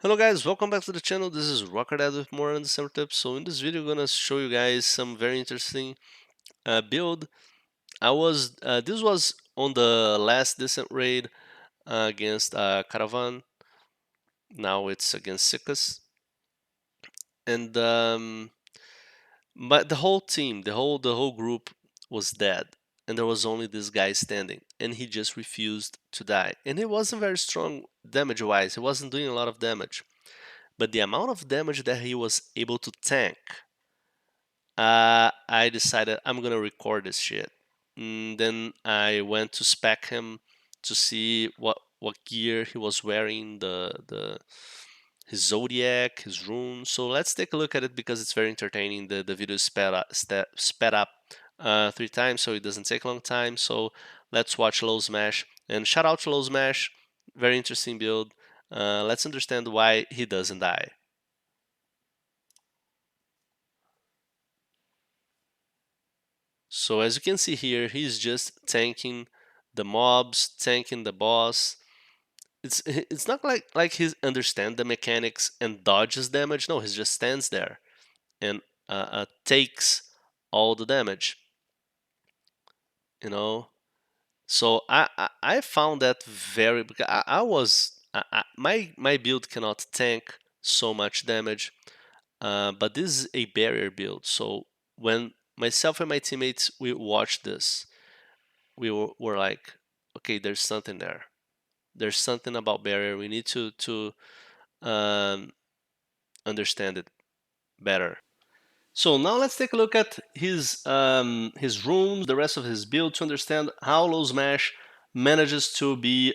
Hello guys, welcome back to the channel. This is Rockerdad with more Undecember tips. So in this video, I'm gonna show you guys some very interesting build. This was on the last descent raid against Caravan. Now it's against Sikas, and but the whole team, the whole group was dead, and there was only this guy standing, and he just refused to die. And he wasn't very strong damage-wise. He wasn't doing a lot of damage. But the amount of damage that he was able to tank, I decided I'm gonna record this shit. Then I went to spec him to see what gear he was wearing, the his zodiac, his rune. So let's take a look at it because it's very entertaining. The video is sped up 3 times, so it doesn't take a long time. So let's watch Low Smash, and shout out to Low Smash. Very interesting build. Let's understand why he doesn't die. So as you can see here, he's just tanking the mobs, tanking the boss. It's not like he understands the mechanics and dodges damage. No, he just stands there and takes all the damage. You know. So I found that very because I was my build cannot tank so much damage, but this is a barrier build. So when myself and my teammates we watched this, we were like, okay, there's something there. There's something about barrier. We need to um, understand it better. So now let's take a look at his runes, the rest of his build to understand how Low Smash manages to be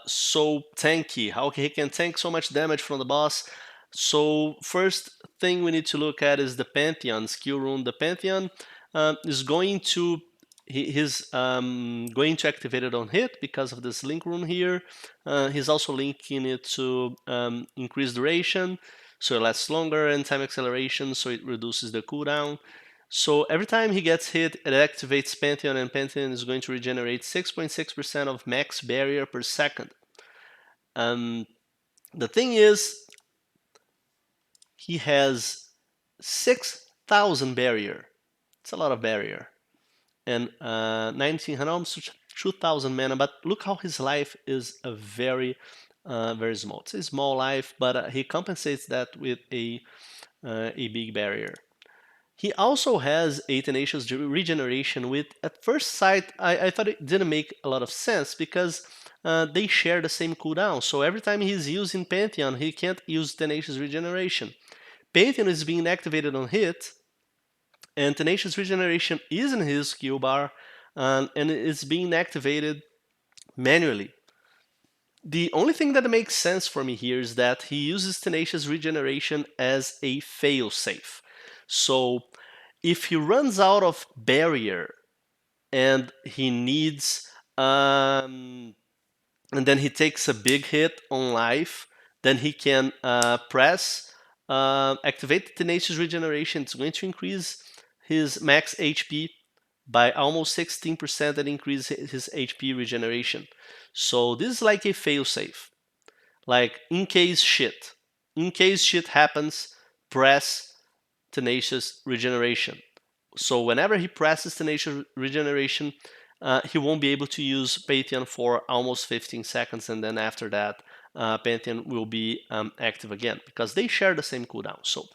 so tanky, how he can tank so much damage from the boss. So first thing we need to look at is the Pantheon skill rune. The Pantheon is going to he's going to activate it on hit because of this link rune here. He's also linking it to increase duration, so it lasts longer, and time acceleration, so it reduces the cooldown. So every time he gets hit, it activates Pantheon, and Pantheon is going to regenerate 6.6% of max barrier per second. The thing is, he has 6,000 barrier. It's a lot of barrier. And 1900, almost 2,000 mana, but look how his life is a very small. It's a small life, but he compensates that with a big barrier. He also has a tenacious regeneration, with at first sight I thought it didn't make a lot of sense because they share the same cooldown. So every time he's using Pantheon, he can't use tenacious regeneration. Pantheon is being activated on hit, and tenacious regeneration is in his skill bar, and it's being activated manually. The only thing that makes sense for me here is that he uses tenacious regeneration as a failsafe. So if he runs out of barrier and he needs and then he takes a big hit on life, then he can press activate tenacious regeneration. It's going to increase his max HP by almost 16% and increase his HP regeneration. So this is like a failsafe. Like in case shit happens, press tenacious regeneration. So whenever he presses tenacious regeneration, he won't be able to use Pantheon for almost 15 seconds, and then after that, Pantheon will be active again because they share the same cooldown. So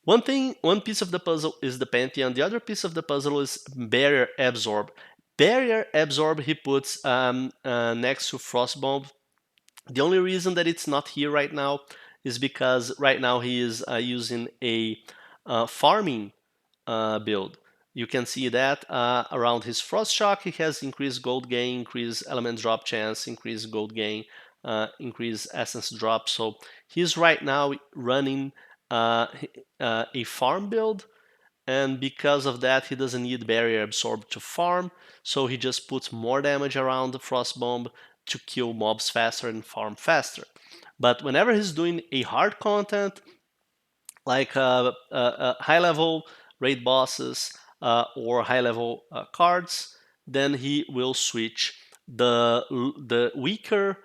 one piece of the puzzle is the Pantheon. The other piece of the puzzle is Barrier Absorb. Barrier Absorb he puts next to Frostbomb. The only reason that it's not here right now is because right now he is using a farming build. You can see that around his Frost Shock, he has increased gold gain, increased element drop chance, increased gold gain, increased essence drop. So he's right now running a farm build, and because of that, he doesn't need Barrier Absorb to farm. So he just puts more damage around the Frost Bomb to kill mobs faster and farm faster. But whenever he's doing a hard content, like high level raid bosses or high level cards, then he will switch the weaker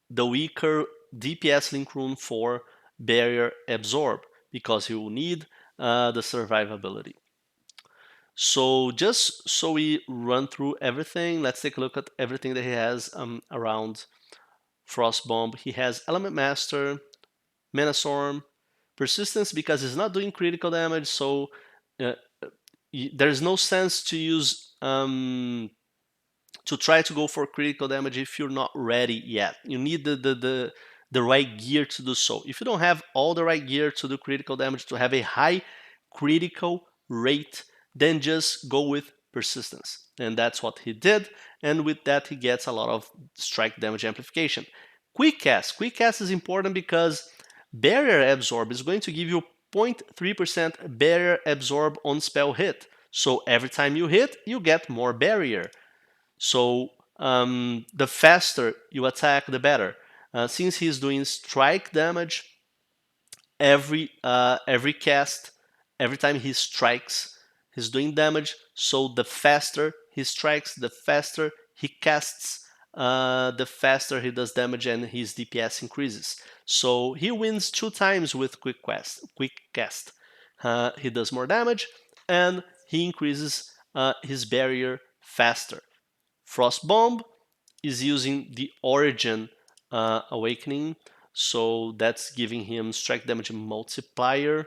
the weaker DPS link rune for barrier absorb, because he will need the survivability. So just so we run through everything, let's take a look at everything that he has around Frost Bomb. He has Element Master, Mana Storm, Persistence because he's not doing critical damage, so uh, there's no sense to use to try to go for critical damage if you're not ready yet. You need the right gear to do so. If you don't have all the right gear to do critical damage, to have a high critical rate, then just go with persistence. And that's what he did. And with that, he gets a lot of strike damage amplification. Quick cast. Quick cast is important because barrier absorb is going to give you 0.3% barrier absorb on spell hit. So every time you hit, you get more barrier. So the faster you attack, the better. Since he's doing strike damage every cast, every time he strikes, he's doing damage. So the faster he strikes, the faster he casts, the faster he does damage, and his DPS increases. So he wins 2 times with quick cast. He does more damage, and he increases his barrier faster. Frost Bomb is using the Origin Awakening, so that's giving him strike damage multiplier,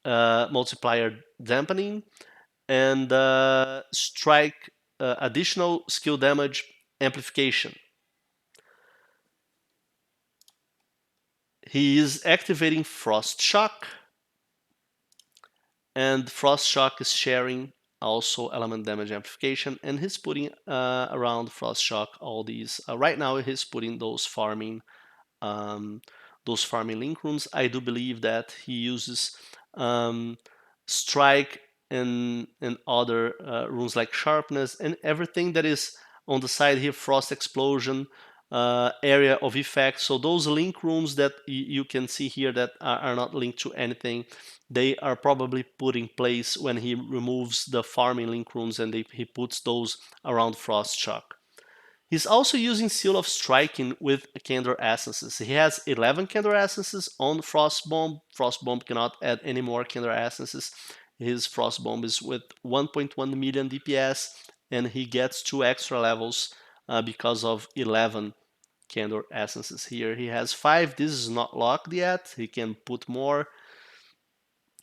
multiplier dampening, and strike additional skill damage amplification. He is activating Frost Shock, and Frost Shock is sharing also element damage amplification, and he's putting around Frost Shock all these. Right now he's putting those farming link runes. I do believe that he uses strike and other runes like sharpness and everything that is on the side here, frost explosion, area of effect. So those link runes that you can see here that are not linked to anything, they are probably put in place when he removes the farming link runes, and he puts those around Frost Shock. He's also using Seal of Striking with Candor Essences. He has 11 Candor Essences on Frost Bomb. Frost Bomb cannot add any more Candor Essences. His Frost Bomb is with 1.1 million DPS, and he gets 2 extra levels because of 11 Candor Essences here. He has 5. This is not locked yet. He can put more.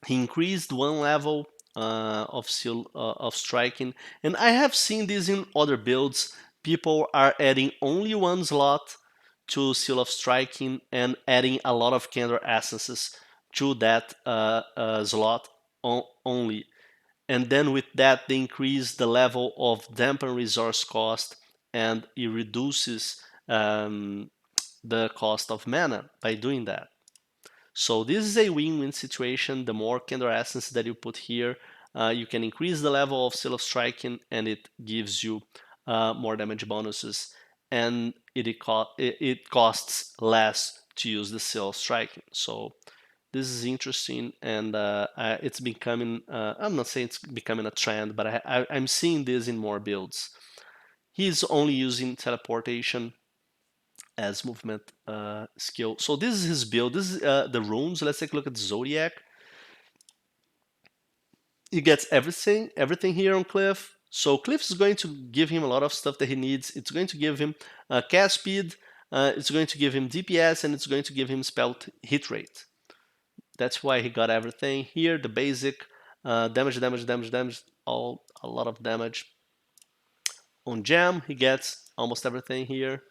He increased 1 level of Seal of Striking, and I have seen this in other builds. People are adding only 1 slot to Seal of Striking and adding a lot of Candor Essences to that slot only. And then with that, they increase the level of dampen resource cost, and it reduces the cost of mana by doing that. So this is a win-win situation. The more Candor Essence that you put here, you can increase the level of Seal of Striking, and it gives you more damage bonuses, and it costs less to use the Seal of Striking. So this is interesting, and it's becoming, I'm not saying it's becoming a trend, but I'm seeing this in more builds. He's only using teleportation as movement skill. So this is his build. This is the runes. Let's take a look at Zodiac. He gets everything here on Cliff. So Cliff is going to give him a lot of stuff that he needs. It's going to give him cast speed, it's going to give him DPS, and it's going to give him spell hit rate. That's why he got everything here. The basic damage, a lot of damage. On Jam, he gets almost everything here.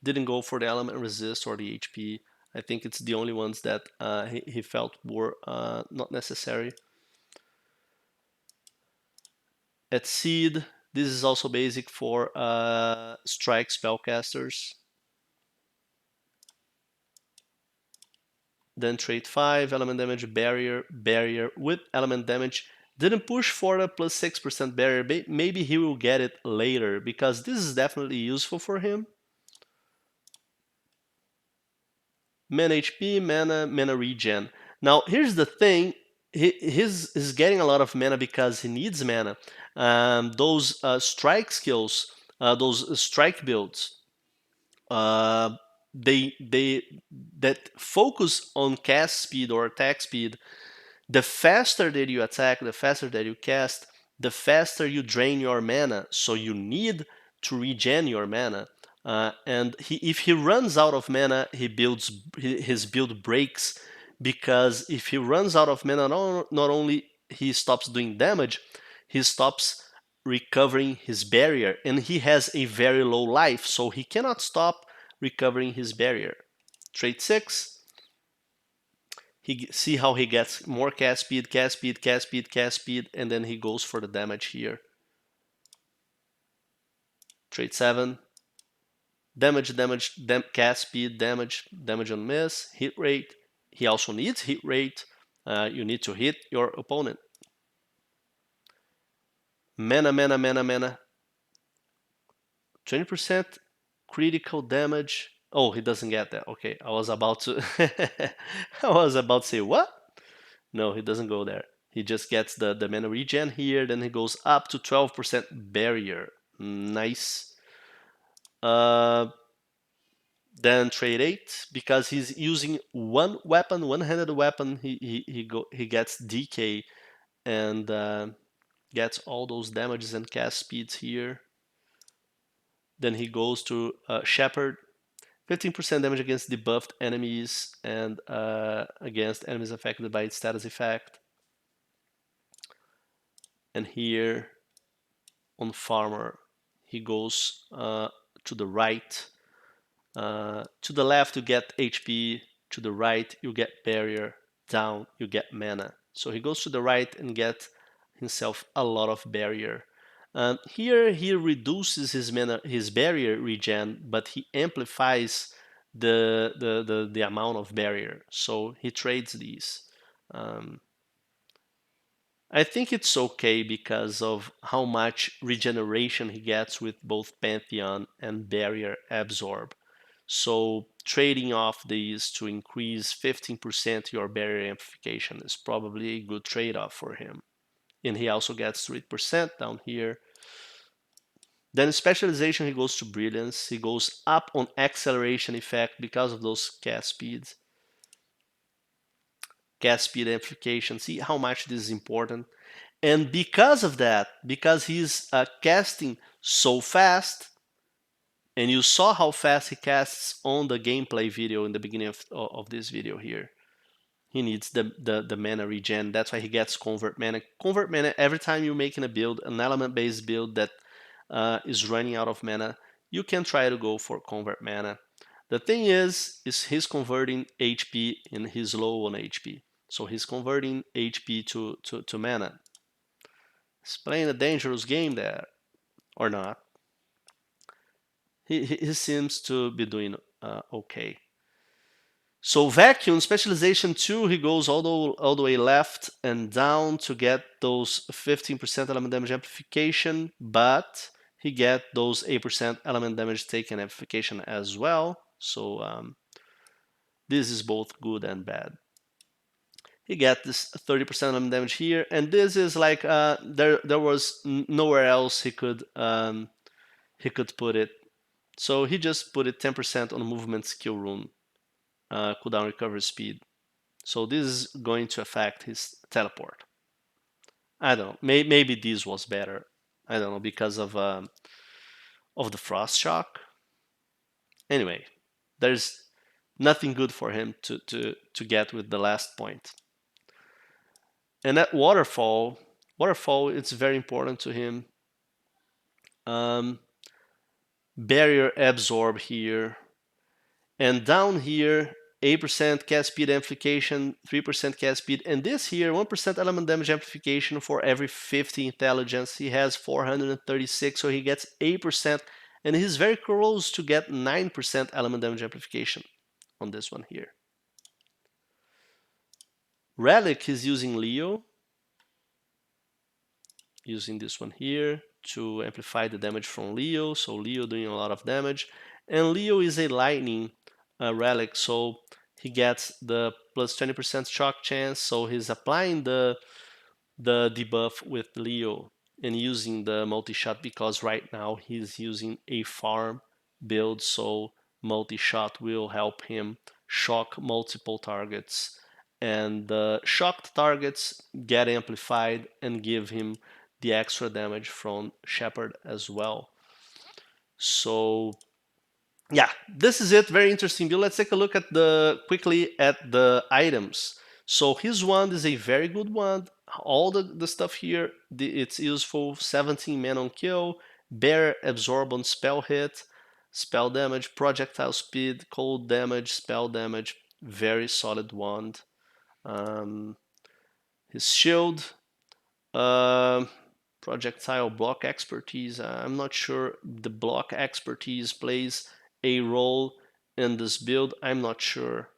Didn't go for the element resist or the HP. I think it's the only ones that he felt were not necessary. At Seed, this is also basic for strike spellcasters. Then trait 5, element damage, barrier with element damage. Didn't push for the plus 6% barrier. Maybe he will get it later, because this is definitely useful for him. Mana HP, mana regen. Now here's the thing, he's getting a lot of mana because he needs mana. Those strike skills, those strike builds they that focus on cast speed or attack speed, the faster that you attack, the faster that you cast, the faster you drain your mana. So you need to regen your mana. And if he runs out of mana, his build breaks, because if he runs out of mana, not only he stops doing damage, he stops recovering his barrier, and he has a very low life, so he cannot stop recovering his barrier. Trait 6. See how he gets more cast speed, cast speed, cast speed, cast speed, and then he goes for the damage here. Trait 7. Damage, cast speed, damage on miss, hit rate. He also needs hit rate. You need to hit your opponent. Mana. 20% critical damage. Oh, he doesn't get that. Okay, I was about to say what? No, he doesn't go there. He just gets the mana regen here, then he goes up to 12% barrier. Nice. Then trade 8, because he's using one weapon, one-handed weapon, he gets DK and gets all those damages and cast speeds here. Then he goes to Shepherd, 15% damage against debuffed enemies and against enemies affected by its status effect. And here on Farmer, he goes to the right. To the left, you get HP. To the right, you get barrier. Down, you get mana. So he goes to the right and gets himself a lot of barrier. Here he reduces his barrier regen, but he amplifies the amount of barrier. So he trades these. I think it's okay because of how much regeneration he gets with both Pantheon and Barrier Absorb. So trading off these to increase 15% your barrier amplification is probably a good trade-off for him. And he also gets 3% down here. Then specialization, he goes to Brilliance. He goes up on acceleration effect because of those cast speeds. Cast speed amplification. See how much this is important. And because of that, because he's casting so fast, and you saw how fast he casts on the gameplay video in the beginning of this video here. He needs the mana regen. That's why he gets Convert Mana. Convert Mana, every time you're making a build, an element-based build that is running out of mana, you can try to go for Convert Mana. The thing is he's converting HP and he's low on HP. So he's converting HP to mana. He's playing a dangerous game there, or not. He seems to be doing okay. So Vacuum, Specialization 2, he goes all the way left and down to get those 15% element damage amplification, but he get those 8% element damage taken amplification as well. So this is both good and bad. He get this 30% element damage here, and this is like there was nowhere else he could put it. So he just put it 10% on movement skill rune, cooldown recovery speed. So this is going to affect his teleport. I don't know. Maybe this was better. I don't know, because of the frost shock. Anyway, there's nothing good for him to get with the last point. And that waterfall, it's very important to him. Barrier absorb here, and down here 8% cast speed amplification, 3% cast speed, and this here 1% element damage amplification for every 50 intelligence. He has 436, so he gets 8%, and he's very close to get 9% element damage amplification on this one here. Relic is using Leo, using this one here to amplify the damage from Leo. So Leo doing a lot of damage, and Leo is a lightning relic, so he gets the plus 20% shock chance. So he's applying the debuff with Leo and using the multi-shot, because right now he's using a farm build, so multi-shot will help him shock multiple targets, and the shocked targets get amplified and give him the extra damage from Shepherd as well. So yeah, this is it. Very interesting build. Let's take a look at quickly at the items. So his wand is a very good wand. All the stuff here, it's useful. 17 man on kill, bear absorb on spell hit, spell damage, projectile speed, cold damage, spell damage. Very solid wand. His shield, projectile block expertise. I'm not sure the block expertise plays a role in this build. I'm not sure.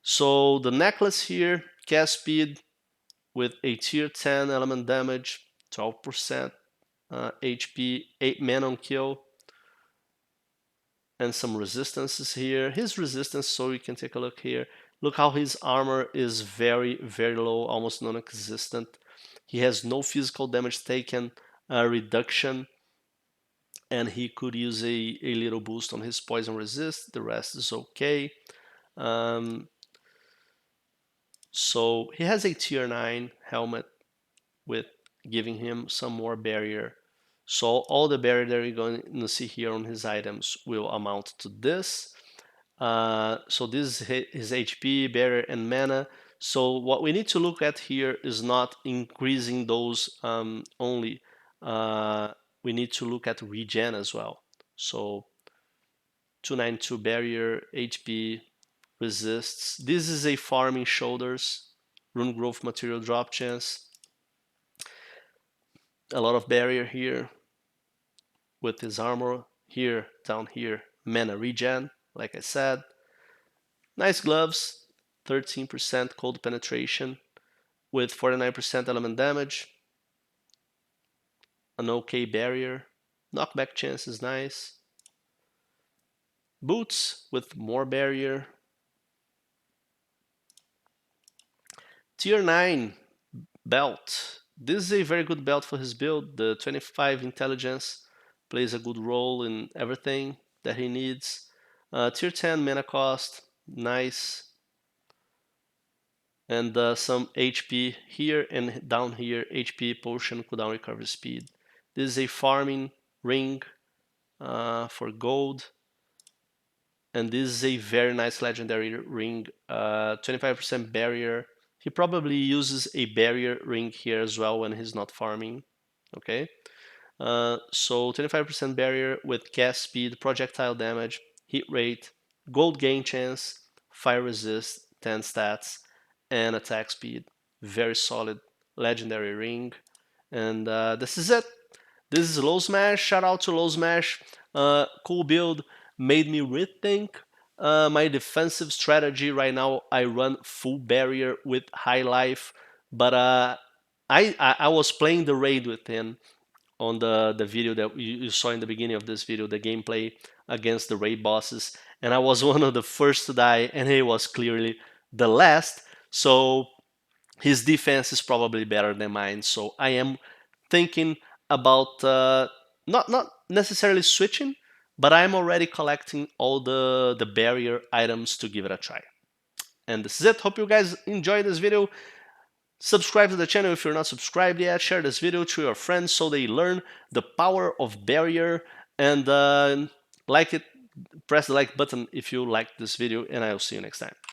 So the necklace here, cast speed with a tier 10 element damage, 12% HP, 8 man on kill, and some resistances here. His resistance, so you can take a look here. Look how his armor is very, very low, almost non-existent. He has no physical damage taken reduction, and he could use a little boost on his poison resist. The rest is okay. So he has a tier 9 helmet with giving him some more barrier. So all the barrier that you're going to see here on his items will amount to this. So this is his HP, barrier, and mana. So what we need to look at here is not increasing those only. We need to look at regen as well. So 292 barrier, HP, resists. This is a farming shoulders, rune growth material drop chance. A lot of barrier here with his armor. Here, down here, mana regen, like I said. Nice gloves, 13% cold penetration with 49% element damage. An okay barrier. Knockback chance is nice. Boots with more barrier. Tier 9 belt. This is a very good belt for his build. The 25 intelligence plays a good role in everything that he needs. Tier 10 mana cost, nice. And some HP here and down here, HP, potion, cooldown, recovery speed. This is a farming ring for gold. And this is a very nice legendary ring, 25% barrier. He probably uses a barrier ring here as well when he's not farming, okay? So 25% barrier with cast speed, projectile damage, hit rate, gold gain chance, fire resist, 10 stats, and attack speed. Very solid legendary ring. And this is it. This is Low Smash. Shout out to Low Smash. Cool build. Made me rethink my defensive strategy. Right now, I run full barrier with high life, but I was playing the raid with him on the video that you saw in the beginning of this video, the gameplay against the raid bosses, and I was one of the first to die, and he was clearly the last. So his defense is probably better than mine. So I am thinking about not necessarily switching, but I'm already collecting all the barrier items to give it a try. And this is it. Hope you guys enjoyed this video. Subscribe to the channel if you're not subscribed yet. Share this video to your friends so they learn the power of barrier. And like it, press the like button if you liked this video, and I'll see you next time.